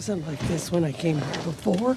wasn't like this when I came here before.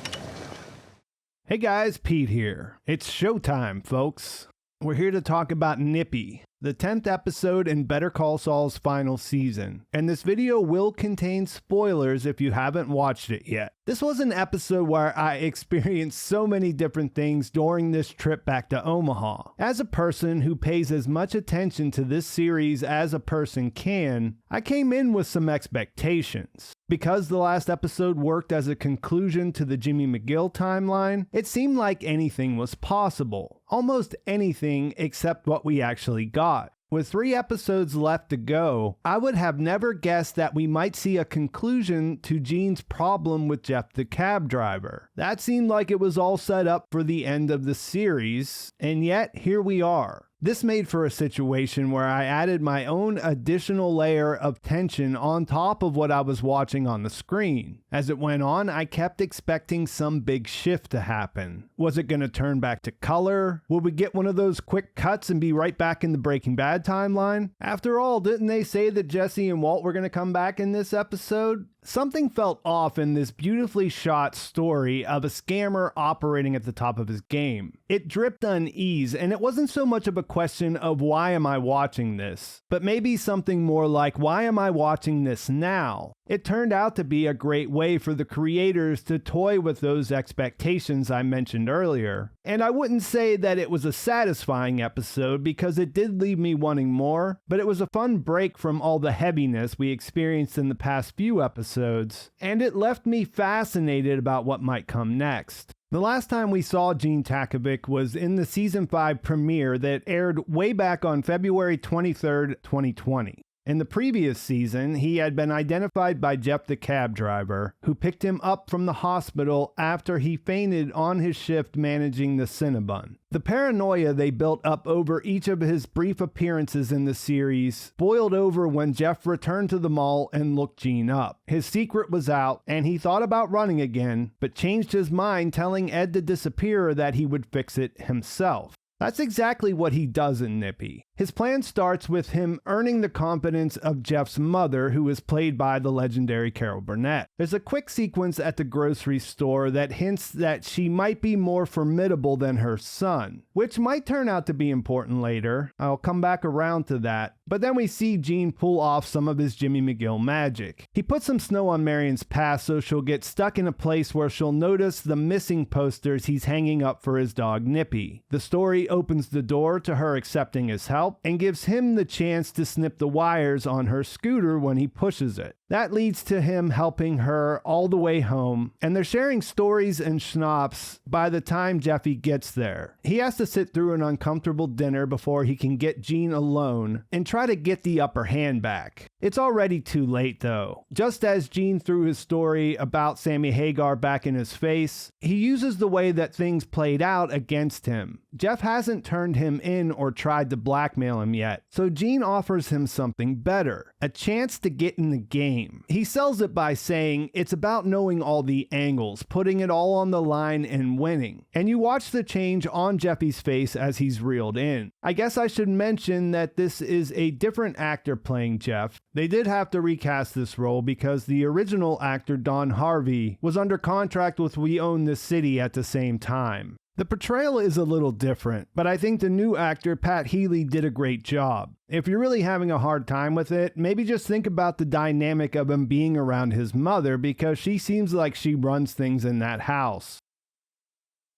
Hey guys, Pete here. It's showtime, folks. We're here to talk about Nippy, the 10th episode in Better Call Saul's final season, and this video will contain spoilers if you haven't watched it yet. This was an episode where I experienced so many different things during this trip back to Omaha. As a person who pays as much attention to this series as a person can, I came in with some expectations. Because the last episode worked as a conclusion to the Jimmy McGill timeline, it seemed like anything was possible. Almost anything except what we actually got. With 3 episodes left to go, I would have never guessed that we might see a conclusion to Gene's problem with Jeff the cab driver. That seemed like it was all set up for the end of the series, and yet here we are. This made for a situation where I added my own additional layer of tension on top of what I was watching on the screen. As it went on, I kept expecting some big shift to happen. Was it going to turn back to color? Would we get one of those quick cuts and be right back in the Breaking Bad timeline? After all, didn't they say that Jesse and Walt were going to come back in this episode? Something felt off in this beautifully shot story of a scammer operating at the top of his game. It dripped unease, and it wasn't so much of a question of why am I watching this, but maybe something more like why am I watching this now? It turned out to be a great way for the creators to toy with those expectations I mentioned earlier. And I wouldn't say that it was a satisfying episode because it did leave me wanting more, but it was a fun break from all the heaviness we experienced in the past few episodes, and it left me fascinated about what might come next. The last time we saw Gene Takavic was in the Season 5 premiere that aired way back on February 23rd, 2020. In the previous season, he had been identified by Jeff the cab driver, who picked him up from the hospital after he fainted on his shift managing the Cinnabon. The paranoia they built up over each of his brief appearances in the series boiled over when Jeff returned to the mall and looked Gene up. His secret was out, and he thought about running again, but changed his mind telling Ed to disappear that he would fix it himself. That's exactly what he does in Nippy. His plan starts with him earning the confidence of Jeff's mother, who is played by the legendary Carol Burnett. There's a quick sequence at the grocery store that hints that she might be more formidable than her son, which might turn out to be important later. I'll come back around to that. But then we see Gene pull off some of his Jimmy McGill magic. He puts some snow on Marion's path so she'll get stuck in a place where she'll notice the missing posters he's hanging up for his dog Nippy. The story opens the door to her accepting his help and gives him the chance to snip the wires on her scooter when he pushes it. That leads to him helping her all the way home, and they're sharing stories and schnapps by the time Jeffy gets there. He has to sit through an uncomfortable dinner before he can get Gene alone and try to get the upper hand back. It's already too late though. Just as Gene threw his story about Sammy Hagar back in his face, he uses the way that things played out against him. Jeff hasn't turned him in or tried to blackmail him yet, so Gene offers him something better, a chance to get in the game. He sells it by saying it's about knowing all the angles, putting it all on the line and winning. And you watch the change on Jeffy's face as he's reeled in. I guess I should mention that this is a different actor playing Jeff. They did have to recast this role because the original actor Don Harvey was under contract with We Own This City at the same time. The portrayal is a little different, but I think the new actor, Pat Healy, did a great job. If you're really having a hard time with it, maybe just think about the dynamic of him being around his mother because she seems like she runs things in that house.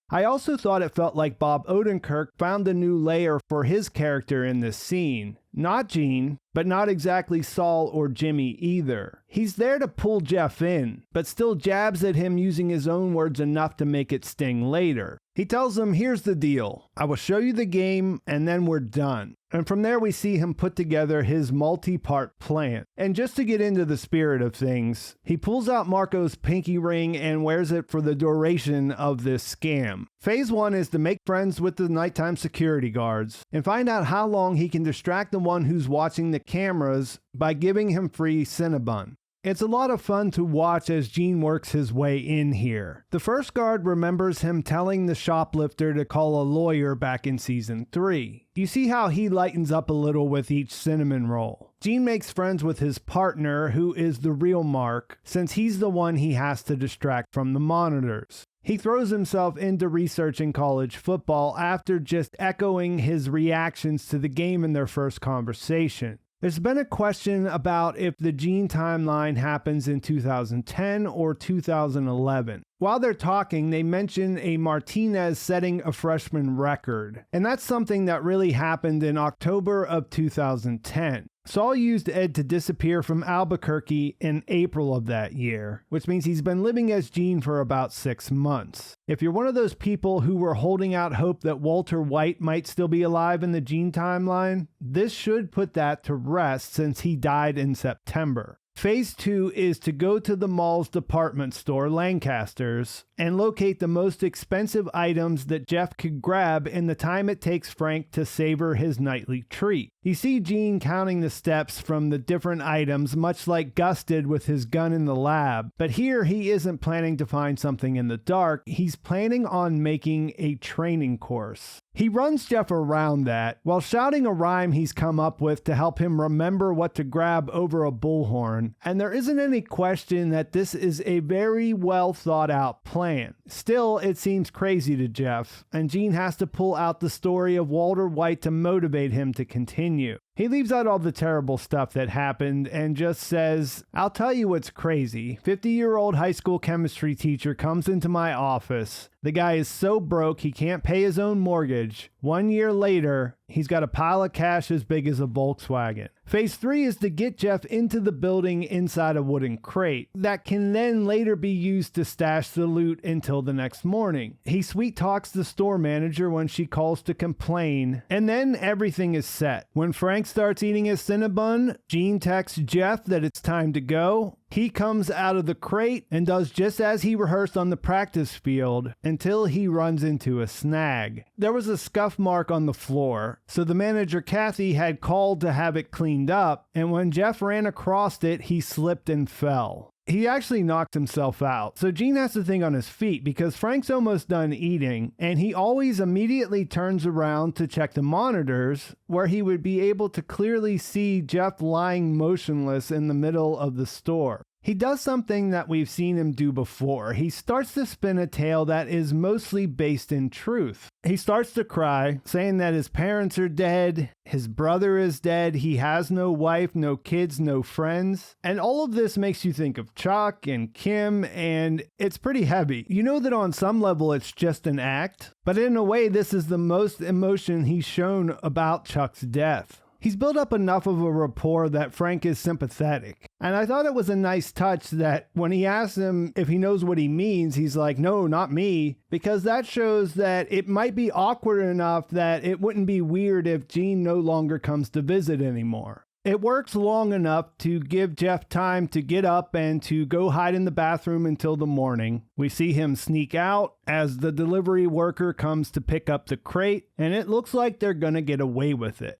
I also thought it felt like Bob Odenkirk found a new layer for his character in this scene. Not Gene, but not exactly Saul or Jimmy either. He's there to pull Jeff in, but still jabs at him using his own words enough to make it sting later. He tells him, here's the deal. I will show you the game and then we're done. And from there we see him put together his multi-part plan. And just to get into the spirit of things, he pulls out Marco's pinky ring and wears it for the duration of this scam. Phase 1 is to make friends with the nighttime security guards and find out how long he can distract the one who's watching the cameras by giving him free Cinnabon. It's a lot of fun to watch as Gene works his way in here. The first guard remembers him telling the shoplifter to call a lawyer back in season 3. You see how he lightens up a little with each cinnamon roll. Gene makes friends with his partner, who is the real Mark, since he's the one he has to distract from the monitors. He throws himself into researching college football after just echoing his reactions to the game in their first conversation. There's been a question about if the Gene timeline happens in 2010 or 2011. While they're talking, they mention a Martinez setting a freshman record, and that's something that really happened in October of 2010. Saul used Ed to disappear from Albuquerque in April of that year, which means he's been living as Gene for about 6 months. If you're one of those people who were holding out hope that Walter White might still be alive in the Gene timeline, this should put that to rest since he died in September. Phase 2 is to go to the mall's department store, Lancaster's, and locate the most expensive items that Jeff could grab in the time it takes Frank to savor his nightly treat. You see Gene counting the steps from the different items, much like Gus did with his gun in the lab, but here he isn't planning to find something in the dark, he's planning on making a training course. He runs Jeff around that while shouting a rhyme he's come up with to help him remember what to grab over a bullhorn, and there isn't any question that this is a very well thought out plan. Still, it seems crazy to Jeff, and Gene has to pull out the story of Walter White to motivate him to continue. He leaves out all the terrible stuff that happened and just says, "I'll tell you what's crazy. 50-year-old high school chemistry teacher comes into my office. The guy is so broke he can't pay his own mortgage. 1 year later, he's got a pile of cash as big as a Volkswagen." Phase 3 is to get Jeff into the building inside a wooden crate that can then later be used to stash the loot until the next morning. He sweet talks the store manager when she calls to complain, and then everything is set. When Frank starts eating his Cinnabon, Gene texts Jeff that it's time to go. He comes out of the crate and does just as he rehearsed on the practice field until he runs into a snag. There was a scuff mark on the floor, so the manager Kathy had called to have it cleaned up, and when Jeff ran across it, he slipped and fell. He actually knocked himself out, so Gene has to think on his feet because Frank's almost done eating, and he always immediately turns around to check the monitors, where he would be able to clearly see Jeff lying motionless in the middle of the store. He does something that we've seen him do before. He starts to spin a tale that is mostly based in truth. He starts to cry, saying that his parents are dead, his brother is dead, he has no wife, no kids, no friends. And all of this makes you think of Chuck and Kim, and it's pretty heavy. You know that on some level it's just an act, but in a way this is the most emotion he's shown about Chuck's death. He's built up enough of a rapport that Frank is sympathetic. And I thought it was a nice touch that when he asks him if he knows what he means, he's like, "No, not me," because that shows that it might be awkward enough that it wouldn't be weird if Gene no longer comes to visit anymore. It works long enough to give Jeff time to get up and to go hide in the bathroom until the morning. We see him sneak out as the delivery worker comes to pick up the crate, and it looks like they're gonna get away with it.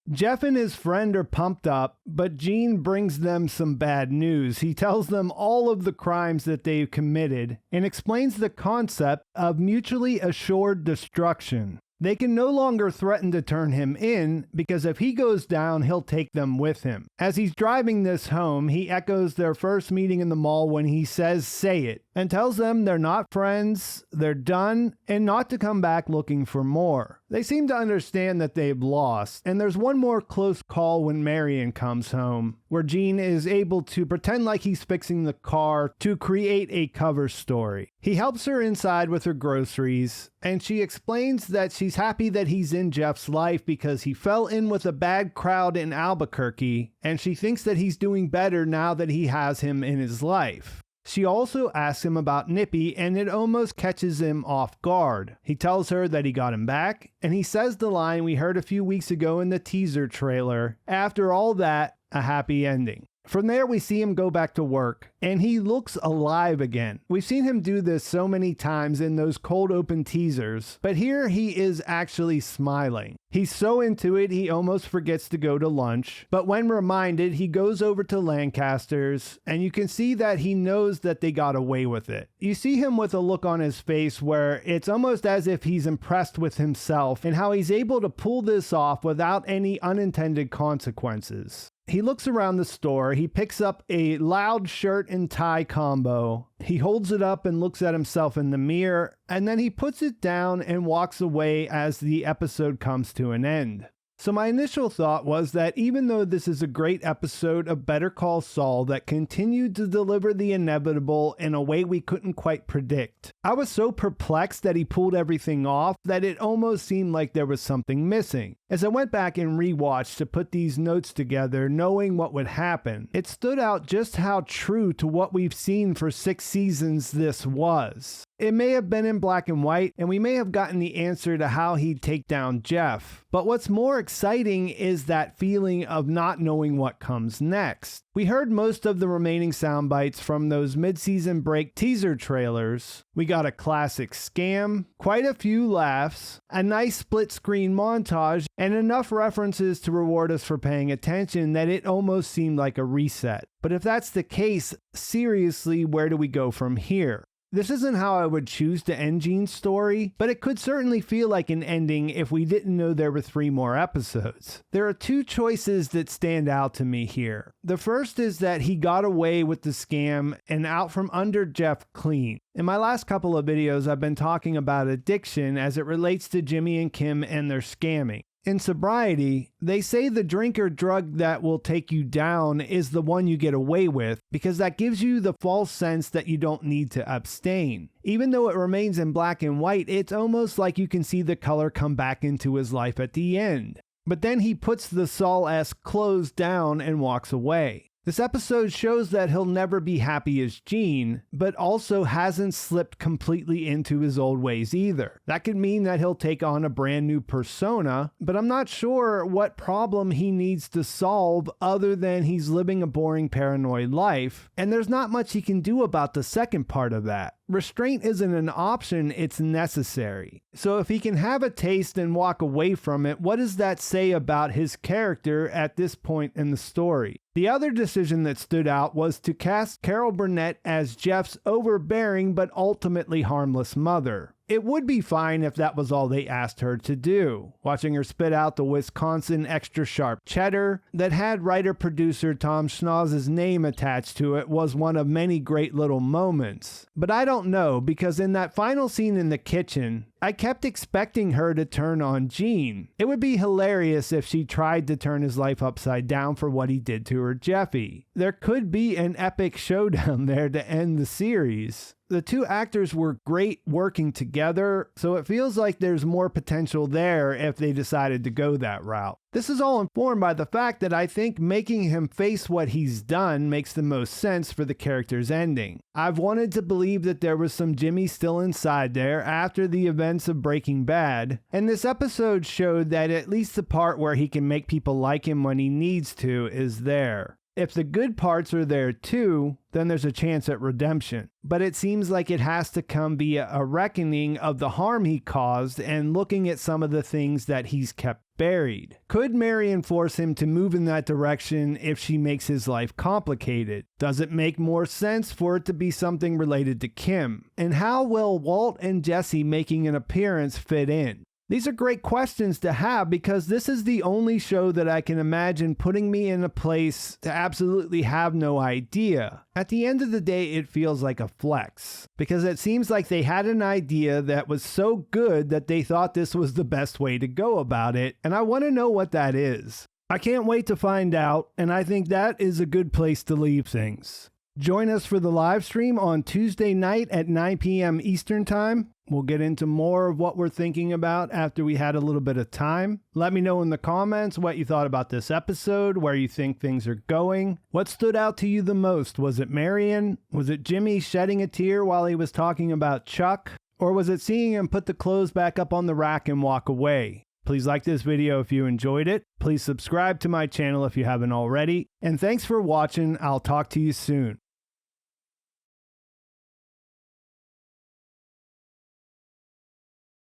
Jeff and his friend are pumped up, but Gene brings them some bad news. He tells them all of the crimes that they've committed and explains the concept of mutually assured destruction. They can no longer threaten to turn him in because if he goes down, he'll take them with him. As he's driving this home, he echoes their first meeting in the mall when he says, "Say it," and tells them they're not friends, they're done, and not to come back looking for more. They seem to understand that they've lost, and there's one more close call when Marion comes home, where Gene is able to pretend like he's fixing the car to create a cover story. He helps her inside with her groceries, and she explains that she's happy that he's in Jeff's life because he fell in with a bad crowd in Albuquerque, and she thinks that he's doing better now that he has him in his life. She also asks him about Nippy, and it almost catches him off guard. He tells her that he got him back, and he says the line we heard a few weeks ago in the teaser trailer, "After all that, a happy ending." From there, we see him go back to work, and he looks alive again. We've seen him do this so many times in those cold open teasers, but here he is actually smiling. He's so into it, he almost forgets to go to lunch, but when reminded, he goes over to Lancaster's, and you can see that he knows that they got away with it. You see him with a look on his face where it's almost as if he's impressed with himself and how he's able to pull this off without any unintended consequences. He looks around the store, he picks up a loud shirt and tie combo, he holds it up and looks at himself in the mirror, and then he puts it down and walks away as the episode comes to an end. So my initial thought was that even though this is a great episode of Better Call Saul that continued to deliver the inevitable in a way we couldn't quite predict, I was so perplexed that he pulled everything off that it almost seemed like there was something missing. As I went back and rewatched to put these notes together, knowing what would happen, it stood out just how true to what we've seen for 6 seasons this was. It may have been in black and white, and we may have gotten the answer to how he'd take down Jeff. But what's more exciting is that feeling of not knowing what comes next. We heard most of the remaining sound bites from those mid-season break teaser trailers. We got a classic scam, quite a few laughs, a nice split-screen montage, and enough references to reward us for paying attention that it almost seemed like a reset. But if that's the case, seriously, where do we go from here? This isn't how I would choose to end Gene's story, but it could certainly feel like an ending if we didn't know there were 3 more episodes. There are 2 choices that stand out to me here. The first is that he got away with the scam and out from under Jeff clean. In my last couple of videos, I've been talking about addiction as it relates to Jimmy and Kim and their scamming. In sobriety, they say the drink or drug that will take you down is the one you get away with because that gives you the false sense that you don't need to abstain. Even though it remains in black and white, it's almost like you can see the color come back into his life at the end. But then he puts the Saul-esque clothes down and walks away. This episode shows that he'll never be happy as Gene, but also hasn't slipped completely into his old ways either. That could mean that he'll take on a brand new persona, but I'm not sure what problem he needs to solve other than he's living a boring paranoid life, and there's not much he can do about the second part of that. Restraint isn't an option, it's necessary. So if he can have a taste and walk away from it, what does that say about his character at this point in the story? The other decision that stood out was to cast Carol Burnett as Jeff's overbearing but ultimately harmless mother. It would be fine if that was all they asked her to do. Watching her spit out the Wisconsin extra sharp cheddar that had writer-producer Tom Schnauz's name attached to it was one of many great little moments. But I don't know, because in that final scene in the kitchen, I kept expecting her to turn on Gene. It would be hilarious if she tried to turn his life upside down for what he did to her Jeffy. There could be an epic showdown there to end the series. The 2 actors were great working together, so it feels like there's more potential there if they decided to go that route. This is all informed by the fact that I think making him face what he's done makes the most sense for the character's ending. I've wanted to believe that there was some Jimmy still inside there after the events of Breaking Bad, and this episode showed that at least the part where he can make people like him when he needs to is there. If the good parts are there too, then there's a chance at redemption. But it seems like it has to come via a reckoning of the harm he caused and looking at some of the things that he's kept buried. Could Marion force him to move in that direction if she makes his life complicated? Does it make more sense for it to be something related to Kim? And how will Walt and Jesse making an appearance fit in? These are great questions to have because this is the only show that I can imagine putting me in a place to absolutely have no idea. At the end of the day, it feels like a flex because it seems like they had an idea that was so good that they thought this was the best way to go about it, and I want to know what that is. I can't wait to find out, and I think that is a good place to leave things. Join us for the live stream on Tuesday night at 9 p.m. Eastern Time. We'll get into more of what we're thinking about after we had a little bit of time. Let me know in the comments what you thought about this episode, where you think things are going. What stood out to you the most? Was it Marion? Was it Jimmy shedding a tear while he was talking about Chuck? Or was it seeing him put the clothes back up on the rack and walk away? Please like this video if you enjoyed it. Please subscribe to my channel if you haven't already. And thanks for watching. I'll talk to you soon.